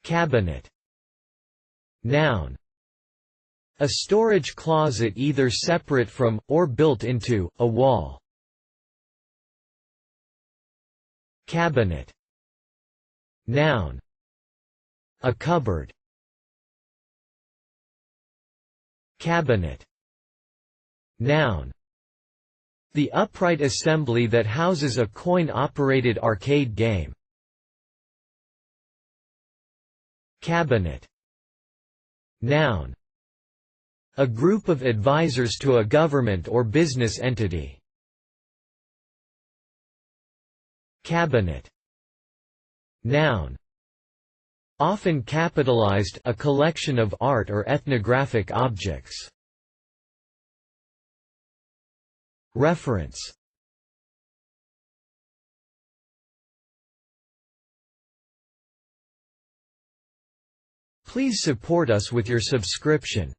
Cabinet. Noun. A storage closet either separate from, or built into, a wall. Cabinet. Noun. A cupboard. Cabinet. Noun. The upright assembly that houses a coin-operated arcade game. Cabinet. Noun. A group of advisors to a government or business entity. Cabinet. Noun. Often capitalized, a collection of art or ethnographic objects. Reference. Please support us with your subscription.